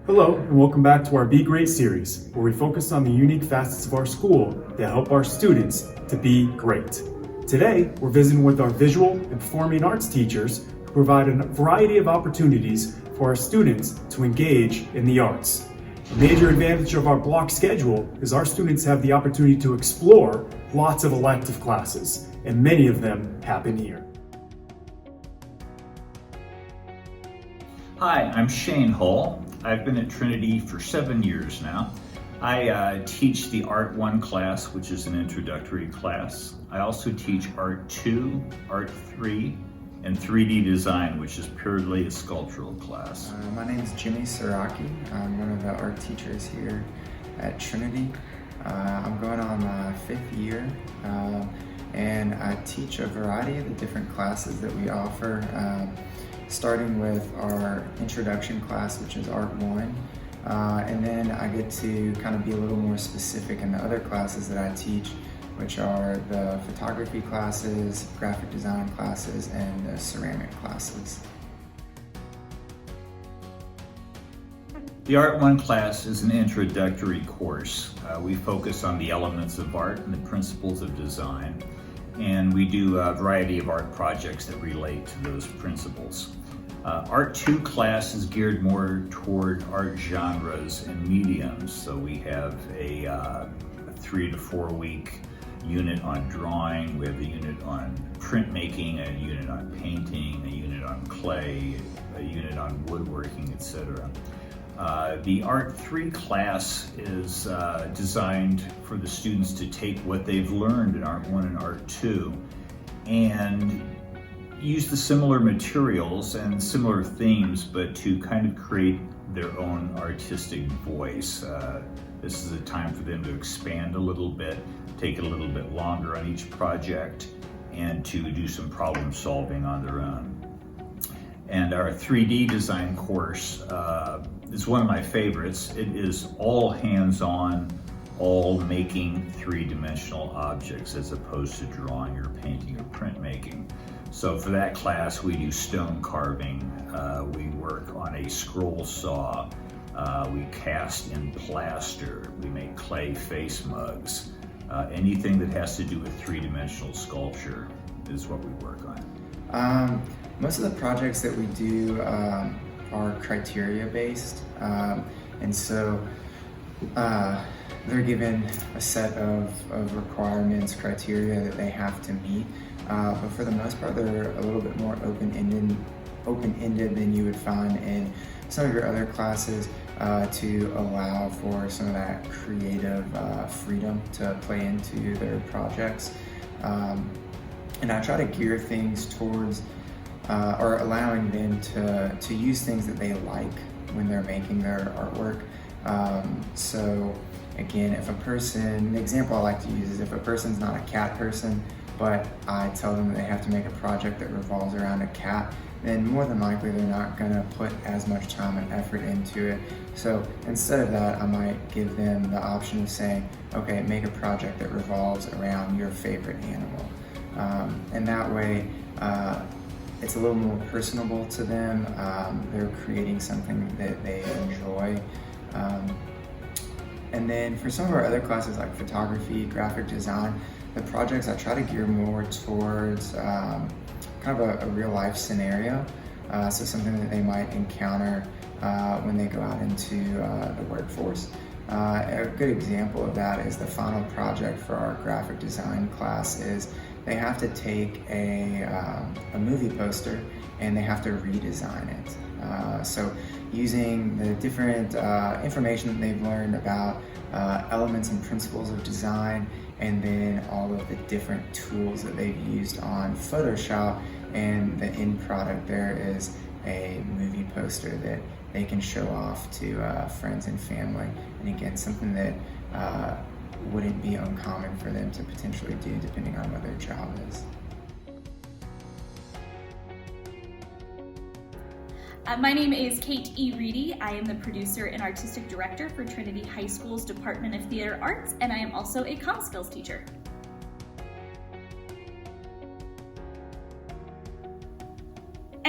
Hello, and welcome back to our Be Great series, where we focus on the unique facets of our school that help our students to be great. Today, we're visiting with our visual and performing arts teachers who provide a variety of opportunities for our students to engage in the arts. A major advantage of our block schedule is our students have the opportunity to explore lots of elective classes, and many of them happen here. Hi, I'm Shane Hull. I've been at Trinity for 7 years now. I teach the Art 1 class, which is an introductory class. I also teach Art 2, Art 3, and 3D Design, which is purely a sculptural class. My name is Jimmy Saraki. I'm one of the art teachers here at Trinity. I'm going on my 5th year, and I teach a variety of the different classes that we offer. Starting with our introduction class, which is Art 1. And then I get to kind of be a little more specific in the other classes that I teach, which are the photography classes, graphic design classes, and the ceramic classes. The Art 1 class is an introductory course. We focus on the elements of art and the principles of design, and we do a variety of art projects that relate to those principles. Art 2 class is geared more toward art genres and mediums, so we have a 3 to 4 week unit on drawing, we have a unit on printmaking, a unit on painting, a unit on clay, a unit on woodworking, etc. The Art 3 class is designed for the students to take what they've learned in Art 1 and Art 2 and use the similar materials and similar themes, but to kind of create their own artistic voice. This is a time for them to expand a little bit, take it a little bit longer on each project, and to do some problem solving on their own. And our 3D design course is one of my favorites. It is all hands-on, all making three-dimensional objects as opposed to drawing or painting or printmaking. So for that class, we do stone carving, we work on a scroll saw, we cast in plaster, we make clay face mugs. Anything that has to do with three-dimensional sculpture is what we work on. Most of the projects that we do are criteria-based, and so they're given a set of requirements, criteria that they have to meet. But for the most part, they're a little bit more open-ended than you would find in some of your other classes, to allow for some of that creative freedom to play into their projects. And I try to gear things towards or allowing them to use things that they like when they're making their artwork. So again, if a person, the example I like to use is if a person's not a cat person, but I tell them that they have to make a project that revolves around a cat, then more than likely they're not going to put as much time and effort into it. So instead of that, I might give them the option of saying, okay, make a project that revolves around your favorite animal. And that way, it's a little more personable to them. They're creating something that they enjoy. And then for some of our other classes like photography, graphic design, the projects I try to gear more towards kind of a real life scenario. So something that they might encounter when they go out into the workforce. A good example of that is the final project for our graphic design class is they have to take a movie poster and they have to redesign it. So using the different information that they've learned about elements and principles of design, and then all of the different tools that they've used on Photoshop, and the end product there is a movie poster that they can show off to friends and family. And again, something that wouldn't be uncommon for them to potentially do depending on what their job is. My name is Kate E. Reedy. I am the producer and artistic director for Trinity High School's Department of Theater Arts, and I am also a comm skills teacher.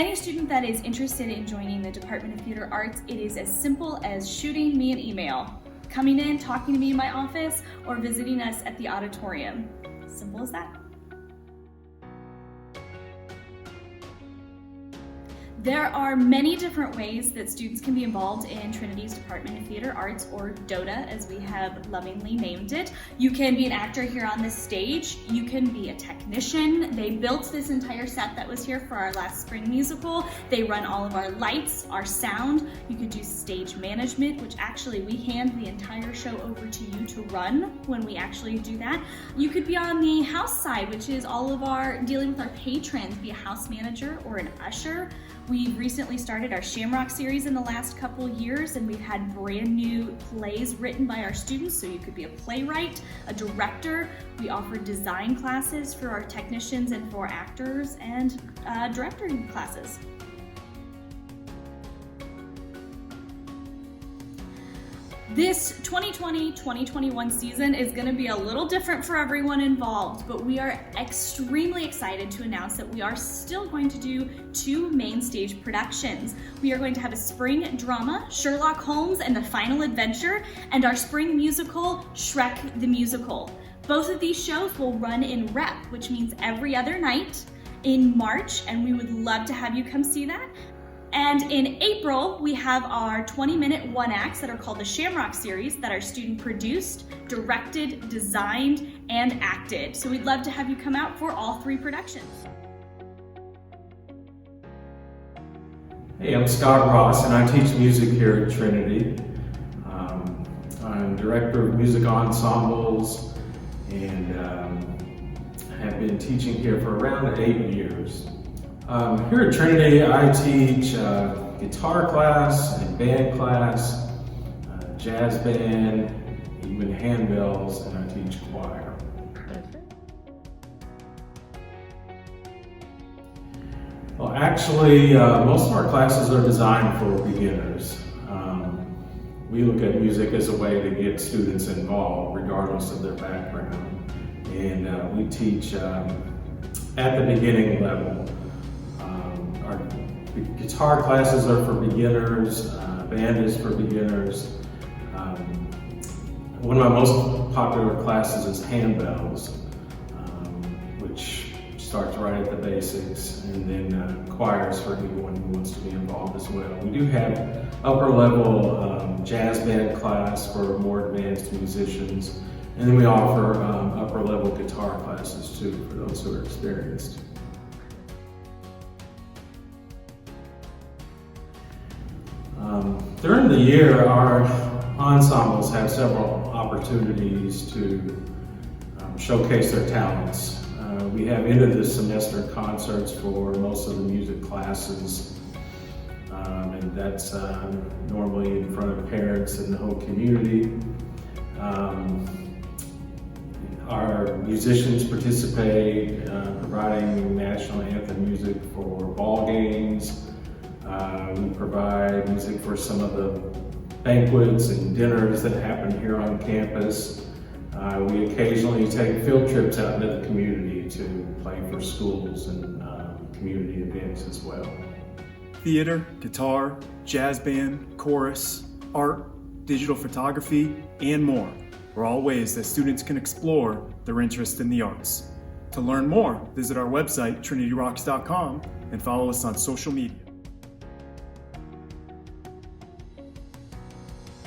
Any student that is interested in joining the Department of Theater Arts, it is as simple as shooting me an email, coming in, talking to me in my office, or visiting us at the auditorium. Simple as that. There are many different ways that students can be involved in Trinity's Department of Theater Arts, or DOTA as we have lovingly named it. You can be an actor here on this stage. You can be a technician. They built this entire set that was here for our last spring musical. They run all of our lights, our sound. You could do stage management, which actually we hand the entire show over to you to run when we actually do that. You could be on the house side, which is all of our dealing with our patrons, be a house manager or an usher. We've recently started our Shamrock series in the last couple years, and we've had brand new plays written by our students, so you could be a playwright, a director. We offer design classes for our technicians and for actors, and directing classes. This 2020-2021 season is going to be a little different for everyone involved, but we are extremely excited to announce that we are still going to do 2 main stage productions. We are going to have a spring drama, Sherlock Holmes and the Final Adventure, and our spring musical, Shrek the Musical. Both of these shows will run in rep, which means every other night in March, and we would love to have you come see that. And in April, we have our 20-minute one-acts that are called the Shamrock series that our student produced, directed, designed, and acted. So we'd love to have you come out for all 3 productions. Hey, I'm Scott Ross, and I teach music here at Trinity. I'm director of music ensembles, and have been teaching here for around 8 years. Here at Trinity, I teach guitar class and band class, jazz band, even handbells, and I teach choir. Well, actually, most of our classes are designed for beginners. We look at music as a way to get students involved, regardless of their background. And we teach at the beginning level. Our guitar classes are for beginners, band is for beginners. One of my most popular classes is handbells, which starts right at the basics, and then choirs for anyone who wants to be involved as well. We do have upper level jazz band class for more advanced musicians, and then we offer upper level guitar classes too for those who are experienced. During the year, our ensembles have several opportunities to showcase their talents. We have end of the semester concerts for most of the music classes, and that's normally in front of parents and the whole community. Our musicians participate, providing national anthem music for ball games. We provide music for some of the banquets and dinners that happen here on campus. We occasionally take field trips out into the community to play for schools and community events as well. Theater, guitar, jazz band, chorus, art, digital photography, and more are all ways that students can explore their interest in the arts. To learn more, visit our website, trinityrocks.com, and follow us on social media.